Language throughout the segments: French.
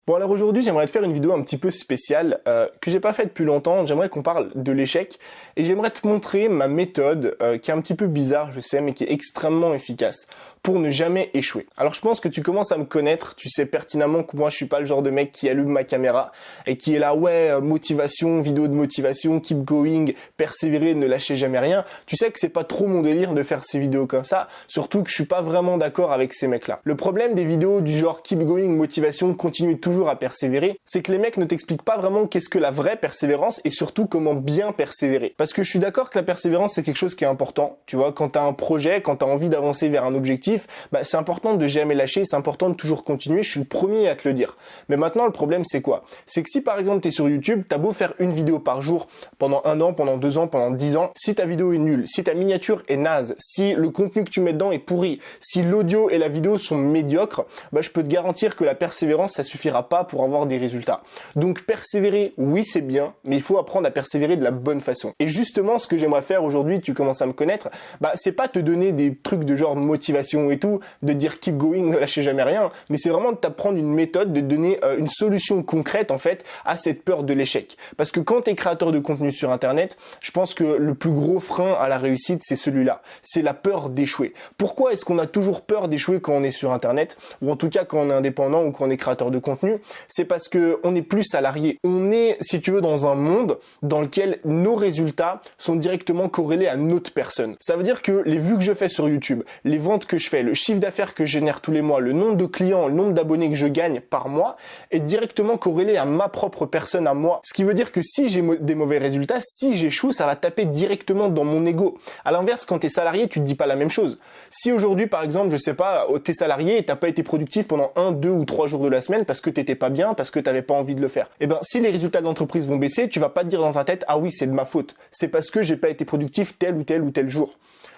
Bon alors aujourd'hui j'aimerais te faire une vidéo un petit peu spéciale que j'ai pas faite depuis longtemps. J'aimerais qu'on parle de l'échec et j'aimerais te montrer ma méthode qui est un petit peu bizarre je sais mais qui est extrêmement efficace pour ne jamais échouer. Alors je pense que tu commences à me connaître, tu sais pertinemment que moi je suis pas le genre de mec qui allume ma caméra et qui est là motivation, vidéo de motivation, keep going, persévérer, ne lâcher jamais rien. Tu sais que c'est pas trop mon délire de faire ces vidéos comme ça, surtout que je suis pas vraiment d'accord avec ces mecs là. Le problème des vidéos du genre keep going, motivation, continue toujours à persévérer, c'est que les mecs ne t'expliquent pas vraiment qu'est-ce que la vraie persévérance et surtout comment bien persévérer. Parce que je suis d'accord que la persévérance c'est quelque chose qui est important, tu vois, quand t'as un projet, quand t'as envie d'avancer vers un objectif, c'est important de jamais lâcher, c'est important de toujours continuer, je suis le premier à te le dire. Mais maintenant le problème c'est quoi? C'est que si par exemple t'es sur YouTube, t'as beau faire une vidéo par jour pendant 1 an, pendant 2 ans, pendant 10 ans, si ta vidéo est nulle, si ta miniature est naze, si le contenu que tu mets dedans est pourri, si l'audio et la vidéo sont médiocres, je peux te garantir que la persévérance ça suffira pas pour avoir des résultats. Donc persévérer, oui c'est bien, mais il faut apprendre à persévérer de la bonne façon. Et justement ce que j'aimerais faire aujourd'hui, tu commences à me connaître, c'est pas te donner des trucs de genre motivation et tout, de dire keep going, ne lâchez jamais rien, mais c'est vraiment de t'apprendre une méthode, de te donner une solution concrète en fait à cette peur de l'échec. Parce que quand tu es créateur de contenu sur internet, je pense que le plus gros frein à la réussite c'est celui-là, c'est la peur d'échouer. Pourquoi est-ce qu'on a toujours peur d'échouer quand on est sur internet, ou en tout cas quand on est indépendant ou quand on est créateur de contenu? C'est parce que on n'est plus salarié. On est, si tu veux, dans un monde dans lequel nos résultats sont directement corrélés à notre personne. Ça veut dire que les vues que je fais sur YouTube, les ventes que je fais, le chiffre d'affaires que je génère tous les mois, le nombre de clients, le nombre d'abonnés que je gagne par mois est directement corrélé à ma propre personne, à moi. Ce qui veut dire que si j'ai des mauvais résultats, si j'échoue, ça va taper directement dans mon ego. À l'inverse, quand t'es salarié, tu te dis pas la même chose. Si aujourd'hui, par exemple, je sais pas, t'es salarié et t'as pas été productif pendant 1, 2 ou 3 jours de la semaine parce que t'étais pas bien, parce que t'avais pas envie de le faire. Si les résultats de l'entreprise vont baisser, tu vas pas te dire dans ta tête, ah oui, c'est de ma faute. C'est parce que j'ai pas été productif tel ou tel ou tel jour.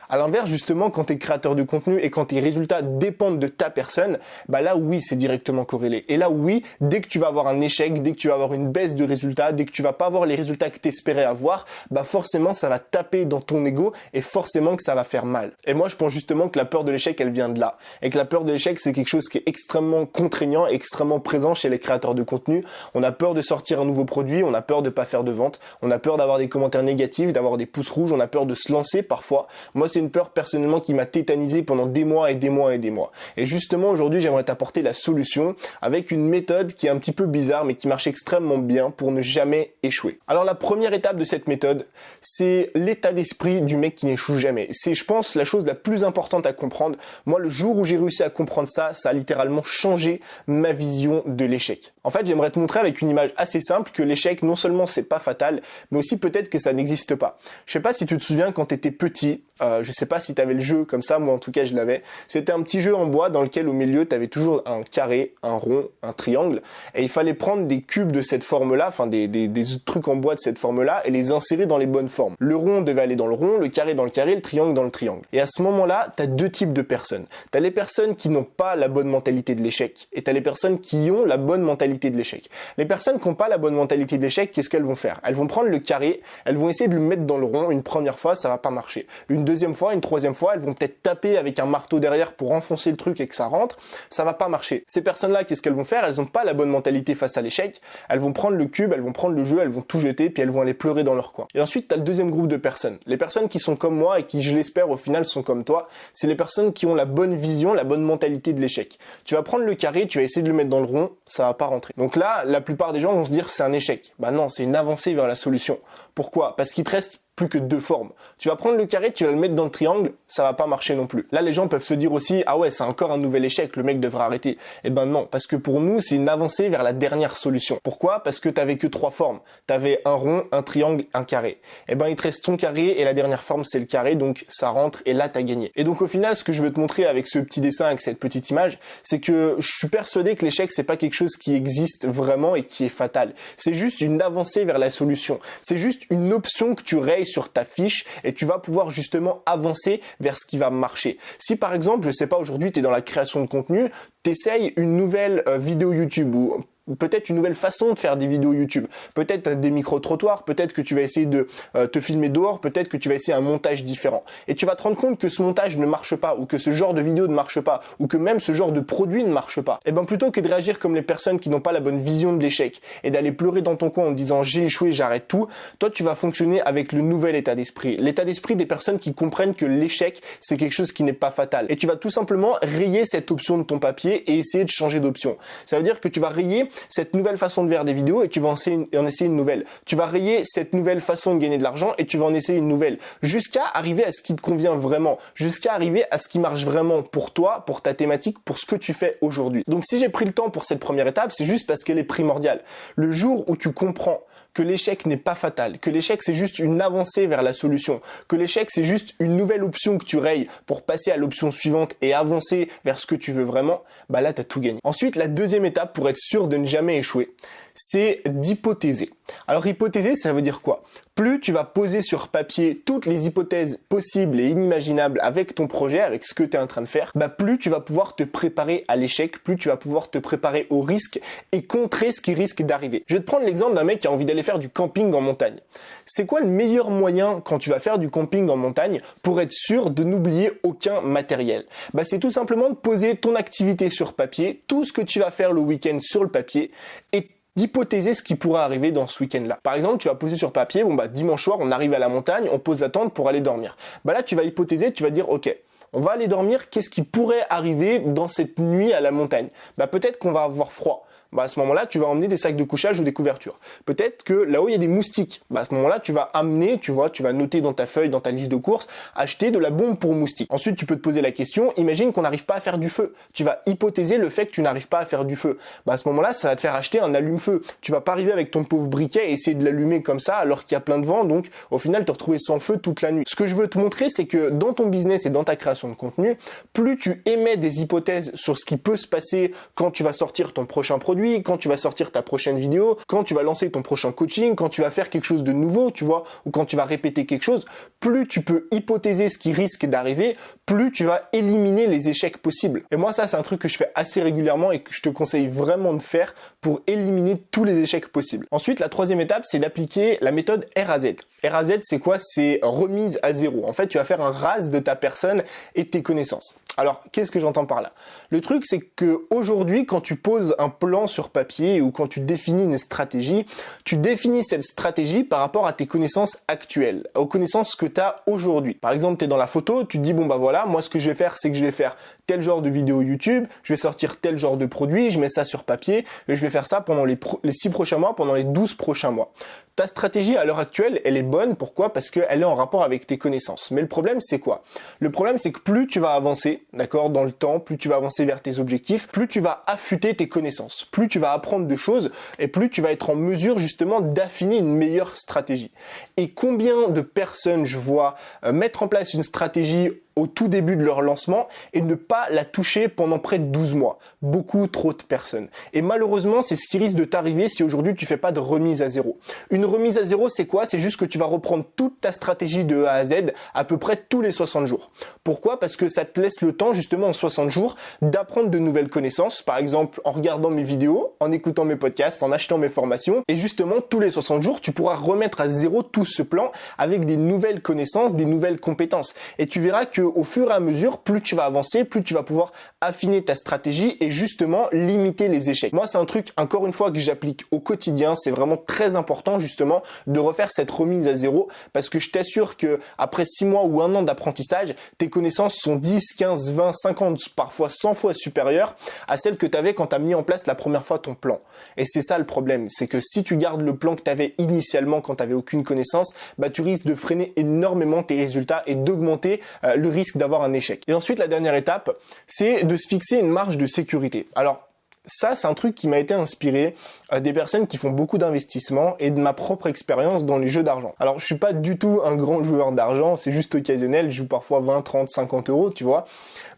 À l'inverse, justement, quand tu es créateur de contenu et quand tes résultats dépendent de ta personne, là oui, c'est directement corrélé. Et là oui, dès que tu vas avoir un échec, dès que tu vas avoir une baisse de résultats, dès que tu vas pas avoir les résultats que tu espérais avoir, forcément ça va taper dans ton ego et forcément que ça va faire mal. Et moi, je pense justement que la peur de l'échec, elle vient de là. Et que la peur de l'échec, c'est quelque chose qui est extrêmement contraignant, extrêmement présent chez les créateurs de contenu. On a peur de sortir un nouveau produit, on a peur de pas faire de vente, on a peur d'avoir des commentaires négatifs, d'avoir des pouces rouges, on a peur de se lancer parfois. Moi, c'est une peur personnellement qui m'a tétanisé pendant des mois et des mois et des mois. Et justement aujourd'hui j'aimerais t'apporter la solution avec une méthode qui est un petit peu bizarre mais qui marche extrêmement bien pour ne jamais échouer. Alors la première étape de cette méthode, c'est l'état d'esprit du mec qui n'échoue jamais. C'est je pense la chose la plus importante à comprendre. Moi le jour où j'ai réussi à comprendre ça, ça a littéralement changé ma vision de l'échec. En fait j'aimerais te montrer avec une image assez simple que l'échec non seulement c'est pas fatal, mais aussi peut-être que ça n'existe pas. Je sais pas si tu te souviens quand tu étais petit, je sais pas si tu avais le jeu comme ça, moi en tout cas je l'avais. C'était un petit jeu en bois dans lequel au milieu tu avais toujours un carré, un rond, un triangle et il fallait prendre des cubes de cette forme-là, enfin des trucs en bois de cette forme-là et les insérer dans les bonnes formes. Le rond devait aller dans le rond, le carré dans le carré, le triangle dans le triangle. Et à ce moment-là, tu as deux types de personnes. Tu as les personnes qui n'ont pas la bonne mentalité de l'échec et tu as les personnes qui ont la bonne mentalité de l'échec. Les personnes qui n'ont pas la bonne mentalité de l'échec, qu'est-ce qu'elles vont faire? Elles vont prendre le carré, elles vont essayer de le mettre dans le rond une première fois, ça va pas marcher. Une deuxième fois, une troisième fois, elles vont peut-être taper avec un marteau derrière pour enfoncer le truc et que ça rentre, ça va pas marcher. Ces personnes-là, qu'est-ce qu'elles vont faire? Elles ont pas la bonne mentalité face à l'échec, elles vont prendre le cube, elles vont prendre le jeu, elles vont tout jeter, puis elles vont aller pleurer dans leur coin. Et ensuite, tu as le deuxième groupe de personnes. Les personnes qui sont comme moi et qui, je l'espère, au final sont comme toi, c'est les personnes qui ont la bonne vision, la bonne mentalité de l'échec. Tu vas prendre le carré, tu vas essayer de le mettre dans le rond, ça va pas rentrer. Donc là, la plupart des gens vont se dire c'est un échec. Non, c'est une avancée vers la solution. Pourquoi? Parce qu'il te reste plus que deux formes. Tu vas prendre le carré, tu vas le mettre dans le triangle, ça va pas marcher non plus. Là, les gens peuvent se dire aussi, ah ouais, c'est encore un nouvel échec, le mec devrait arrêter. Non, parce que pour nous, c'est une avancée vers la dernière solution. Pourquoi? Parce que t'avais que trois formes. T'avais un rond, un triangle, un carré. Il te reste ton carré et la dernière forme, c'est le carré, donc ça rentre et là, t'as gagné. Et donc au final, ce que je veux te montrer avec ce petit dessin, avec cette petite image, c'est que je suis persuadé que l'échec, c'est pas quelque chose qui existe vraiment et qui est fatal. C'est juste une avancée vers la solution. C'est juste une option que tu rayes sur ta fiche et tu vas pouvoir justement avancer vers ce qui va marcher. Si par exemple, je sais pas, aujourd'hui tu es dans la création de contenu, tu essayes une nouvelle vidéo YouTube ou peut-être une nouvelle façon de faire des vidéos YouTube. Peut-être des micro-trottoirs, peut-être que tu vas essayer de te filmer dehors, peut-être que tu vas essayer un montage différent. Et tu vas te rendre compte que ce montage ne marche pas, ou que ce genre de vidéo ne marche pas, ou que même ce genre de produit ne marche pas. Et bien plutôt que de réagir comme les personnes qui n'ont pas la bonne vision de l'échec, et d'aller pleurer dans ton coin en disant j'ai échoué, j'arrête tout, toi tu vas fonctionner avec le nouvel état d'esprit. L'état d'esprit des personnes qui comprennent que l'échec, c'est quelque chose qui n'est pas fatal. Et tu vas tout simplement rayer cette option de ton papier et essayer de changer d'option. Ça veut dire que tu vas rayer cette nouvelle façon de faire des vidéos et tu vas en essayer une nouvelle. Tu vas rayer cette nouvelle façon de gagner de l'argent et tu vas en essayer une nouvelle. Jusqu'à arriver à ce qui te convient vraiment. Jusqu'à arriver à ce qui marche vraiment pour toi, pour ta thématique, pour ce que tu fais aujourd'hui. Donc si j'ai pris le temps pour cette première étape, c'est juste parce qu'elle est primordiale. Le jour où tu comprends que l'échec n'est pas fatal, que l'échec c'est juste une avancée vers la solution, que l'échec c'est juste une nouvelle option que tu rayes pour passer à l'option suivante et avancer vers ce que tu veux vraiment, bah là t'as tout gagné. Ensuite, la deuxième étape pour être sûr de ne jamais échouer, c'est d'hypothéser. Alors hypothéser, ça veut dire quoi? Plus tu vas poser sur papier toutes les hypothèses possibles et inimaginables avec ton projet, avec ce que tu es en train de faire, bah plus tu vas pouvoir te préparer à l'échec, plus tu vas pouvoir te préparer au risque et contrer ce qui risque d'arriver. Je vais te prendre l'exemple d'un mec qui a envie d'aller faire du camping en montagne. C'est quoi le meilleur moyen quand tu vas faire du camping en montagne pour être sûr de n'oublier aucun matériel? Bah c'est tout simplement de poser ton activité sur papier, tout ce que tu vas faire le week-end sur le papier et d'hypothéser ce qui pourrait arriver dans ce week-end-là. Par exemple, tu vas poser sur papier, bon bah dimanche soir, on arrive à la montagne, on pose la tente pour aller dormir. Bah là, tu vas hypothéser, tu vas dire, ok, on va aller dormir, qu'est-ce qui pourrait arriver dans cette nuit à la montagne? Bah peut-être qu'on va avoir froid. Bah à ce moment-là, tu vas emmener des sacs de couchage ou des couvertures. Peut-être que là-haut, il y a des moustiques. Bah à ce moment-là, tu vas amener, tu vas noter dans ta feuille, dans ta liste de courses, acheter de la bombe pour moustiques. Ensuite, tu peux te poser la question, imagine qu'on n'arrive pas à faire du feu. Tu vas hypothéser le fait que tu n'arrives pas à faire du feu. Bah à ce moment-là, ça va te faire acheter un allume-feu. Tu vas pas arriver avec ton pauvre briquet et essayer de l'allumer comme ça alors qu'il y a plein de vent, donc au final, te retrouver sans feu toute la nuit. Ce que je veux te montrer, c'est que dans ton business et dans ta création de contenu, plus tu émets des hypothèses sur ce qui peut se passer quand tu vas sortir ton prochain produit, quand tu vas sortir ta prochaine vidéo, quand tu vas lancer ton prochain coaching, quand tu vas faire quelque chose de nouveau, tu vois, ou quand tu vas répéter quelque chose, plus tu peux hypothéser ce qui risque d'arriver, plus tu vas éliminer les échecs possibles. Et moi, ça, c'est un truc que je fais assez régulièrement et que je te conseille vraiment de faire pour éliminer tous les échecs possibles. Ensuite, la troisième étape, c'est d'appliquer la méthode RAZ. RAZ, c'est quoi? C'est remise à zéro. En fait, tu vas faire un RAS de ta personne et de tes connaissances. Alors, qu'est-ce que j'entends par là? Le truc, c'est que aujourd'hui, quand tu poses un plan sur papier ou quand tu définis une stratégie, tu définis cette stratégie par rapport à tes connaissances actuelles, aux connaissances que tu as aujourd'hui. Par exemple, tu es dans la photo, tu te dis, bon bah voilà, moi ce que je vais faire, c'est que je vais faire tel genre de vidéo YouTube, je vais sortir tel genre de produit, je mets ça sur papier et je vais faire ça pendant les 6 prochains mois, pendant les 12 prochains mois. Ta stratégie à l'heure actuelle, elle est bonne. Pourquoi? Parce qu'elle est en rapport avec tes connaissances. Mais le problème, c'est quoi? Le problème, c'est que plus tu vas avancer, d'accord, dans le temps, plus tu vas avancer vers tes objectifs, plus tu vas affûter tes connaissances, plus tu vas apprendre de choses et plus tu vas être en mesure justement d'affiner une meilleure stratégie. Et combien de personnes je vois mettre en place une stratégie au tout début de leur lancement et ne pas la toucher pendant près de 12 mois. Beaucoup trop de personnes. Et malheureusement, c'est ce qui risque de t'arriver si aujourd'hui tu fais pas de remise à zéro. Une remise à zéro, c'est quoi? C'est juste que tu vas reprendre toute ta stratégie de A à Z à peu près tous les 60 jours. Pourquoi? Parce que ça te laisse le temps justement en 60 jours d'apprendre de nouvelles connaissances, par exemple en regardant mes vidéos, en écoutant mes podcasts, en achetant mes formations. Et justement, tous les 60 jours, tu pourras remettre à zéro tout ce plan avec des nouvelles connaissances, des nouvelles compétences. Et tu verras que au fur et à mesure, plus tu vas avancer, plus tu vas pouvoir affiner ta stratégie et justement limiter les échecs. Moi, c'est un truc, encore une fois, que j'applique au quotidien. C'est vraiment très important justement de refaire cette remise à zéro parce que je t'assure que après 6 mois ou 1 an d'apprentissage, tes connaissances sont 10, 15, 20, 50, parfois 100 fois supérieures à celles que tu avais quand tu as mis en place la première fois ton plan. Et c'est ça le problème, c'est que si tu gardes le plan que tu avais initialement quand tu n'avais aucune connaissance, bah tu risques de freiner énormément tes résultats et d'augmenter le risque d'avoir un échec. Et ensuite, la dernière étape, c'est de se fixer une marge de sécurité. Alors, ça, c'est un truc qui m'a été inspiré des personnes qui font beaucoup d'investissements et de ma propre expérience dans les jeux d'argent. Alors, je suis pas du tout un grand joueur d'argent, c'est juste occasionnel, je joue parfois 20, 30, 50 euros, tu vois.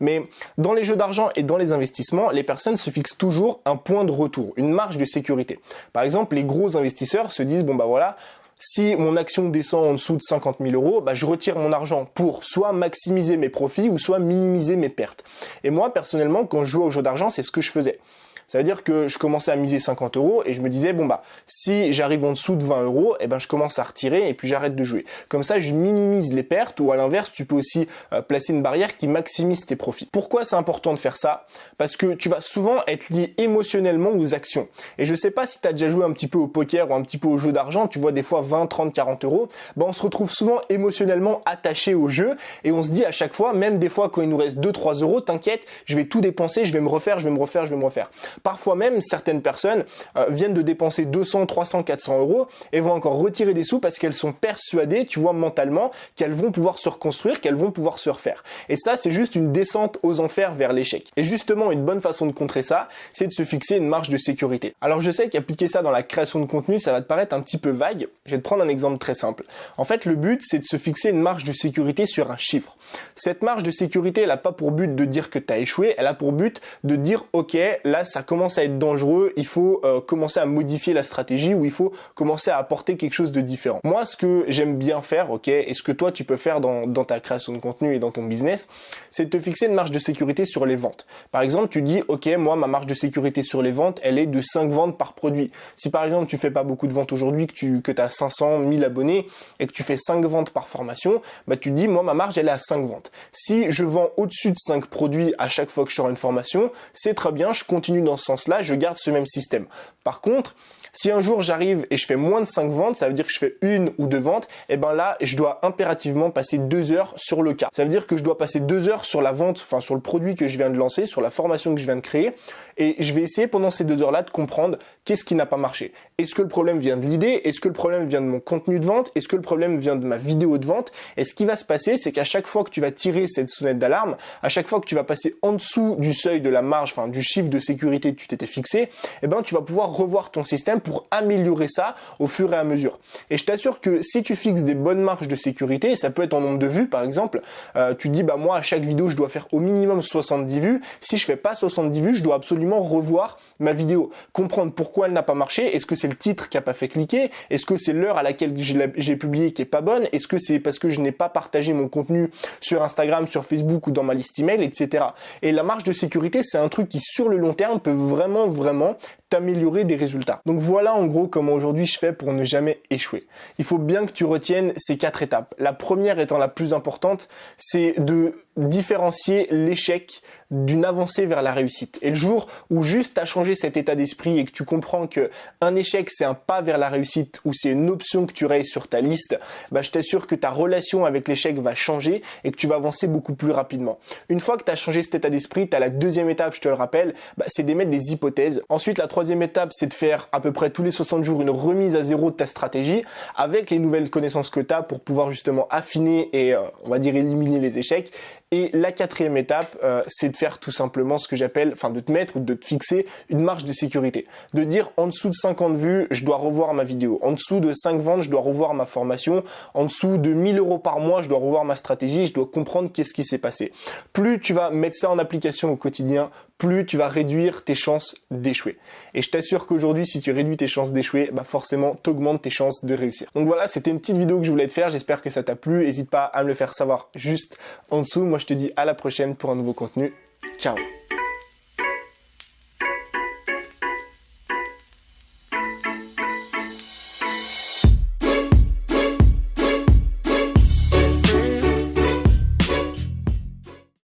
Mais dans les jeux d'argent et dans les investissements, les personnes se fixent toujours un point de retour, une marge de sécurité. Par exemple, les gros investisseurs se disent, bon bah voilà, si mon action descend en dessous de 50 000 euros, bah je retire mon argent pour soit maximiser mes profits ou soit minimiser mes pertes. Et moi, personnellement, quand je jouais aux jeux d'argent, c'est ce que je faisais. Ça veut dire que je commençais à miser 50 € et je me disais, bon bah, si j'arrive en dessous de 20 €, eh ben, je commence à retirer et puis j'arrête de jouer. Comme ça, je minimise les pertes, ou à l'inverse, tu peux aussi placer une barrière qui maximise tes profits. Pourquoi c'est important de faire ça? Parce que tu vas souvent être lié émotionnellement aux actions. Et je sais pas si tu as déjà joué un petit peu au poker ou un petit peu au jeu d'argent, tu vois des fois 20, 30, 40 €, ben on se retrouve souvent émotionnellement attaché au jeu et on se dit à chaque fois, même des fois quand il nous reste 2-3 €, t'inquiète, je vais tout dépenser, je vais me refaire. Parfois même, certaines personnes viennent de dépenser 200, 300, 400 € et vont encore retirer des sous parce qu'elles sont persuadées, tu vois, mentalement, qu'elles vont pouvoir se reconstruire, qu'elles vont pouvoir se refaire. Et ça, c'est juste une descente aux enfers vers l'échec. Et justement, une bonne façon de contrer ça, c'est de se fixer une marge de sécurité. Alors je sais qu'appliquer ça dans la création de contenu, ça va te paraître un petit peu vague. Je vais te prendre un exemple très simple. En fait, le but, c'est de se fixer une marge de sécurité sur un chiffre. Cette marge de sécurité, elle n'a pas pour but de dire que tu as échoué, elle a pour but de dire, ok, là, ça commence à être dangereux, il faut commencer à modifier la stratégie, ou il faut commencer à apporter quelque chose de différent. Moi, ce que j'aime bien faire, ok, et ce que toi, tu peux faire dans ta création de contenu et dans ton business, c'est de te fixer une marge de sécurité sur les ventes. Par exemple, tu dis, ok, moi, ma marge de sécurité sur les ventes, elle est de 5 ventes par produit. Si par exemple, tu fais pas beaucoup de ventes aujourd'hui, que tu as 500, 1000 abonnés et que tu fais 5 ventes par formation, bah tu dis, moi, ma marge, elle est à 5 ventes. Si je vends au-dessus de 5 produits à chaque fois que je sors une formation, c'est très bien, je continue dans ce sens-là, je garde ce même système. Par contre, si un jour j'arrive et je fais moins de 5 ventes, ça veut dire que je fais 1 ou 2 ventes, et ben là, je dois impérativement passer 2 heures sur le cas. Ça veut dire que je dois passer 2 heures sur la vente, enfin sur le produit que je viens de lancer, sur la formation que je viens de créer, et je vais essayer pendant ces 2 heures-là de comprendre qu'est-ce qui n'a pas marché. Est-ce que le problème vient de l'idée? Est-ce que le problème vient de mon contenu de vente? Est-ce que le problème vient de ma vidéo de vente? Et ce qui va se passer, c'est qu'à chaque fois que tu vas tirer cette sonnette d'alarme, à chaque fois que tu vas passer en dessous du seuil de la marge, enfin du chiffre de sécurité que tu t'étais fixé, eh ben tu vas pouvoir revoir ton système pour améliorer ça au fur et à mesure. Et je t'assure que si tu fixes des bonnes marges de sécurité, ça peut être en nombre de vues par exemple, tu dis bah moi à chaque vidéo je dois faire au minimum 70 vues, si je fais pas 70 vues, je dois absolument revoir ma vidéo, comprendre pourquoi elle n'a pas marché, est-ce que c'est le titre qui a pas fait cliquer, est-ce que c'est l'heure à laquelle j'ai publié qui est pas bonne, est-ce que c'est parce que je n'ai pas partagé mon contenu sur Instagram, sur Facebook ou dans ma liste email, etc. Et la marge de sécurité, c'est un truc qui sur le long terme peut vraiment t'améliorer des résultats. Donc voilà en gros comment aujourd'hui je fais pour ne jamais échouer. Il faut bien que tu retiennes ces 4 étapes. La première étant la plus importante, c'est de différencier l'échec d'une avancée vers la réussite. Et le jour où juste tu as changé cet état d'esprit et que tu comprends que un échec c'est un pas vers la réussite ou c'est une option que tu rayes sur ta liste, bah je t'assure que ta relation avec l'échec va changer et que tu vas avancer beaucoup plus rapidement. Une fois que tu as changé cet état d'esprit, tu as la deuxième étape, je te le rappelle, c'est d'émettre des hypothèses. Ensuite, la troisième étape, c'est de faire à peu près tous les 60 jours une remise à zéro de ta stratégie avec les nouvelles connaissances que tu as pour pouvoir justement affiner et on va dire éliminer les échecs. Et la quatrième étape, c'est de faire tout simplement ce que j'appelle, enfin de te mettre ou de te fixer une marge de sécurité. De dire en dessous de 50 vues, je dois revoir ma vidéo. En dessous de 5 ventes, je dois revoir ma formation. En dessous de 1000 € par mois, je dois revoir ma stratégie. Je dois comprendre qu'est-ce qui s'est passé. Plus tu vas mettre ça en application au quotidien, plus tu vas réduire tes chances d'échouer. Et je t'assure qu'aujourd'hui, si tu réduis tes chances d'échouer, bah forcément, t'augmentes tes chances de réussir. Donc voilà, c'était une petite vidéo que je voulais te faire. J'espère que ça t'a plu. N'hésite pas à me le faire savoir juste en dessous. Moi, je te dis à la prochaine pour un nouveau contenu. Ciao!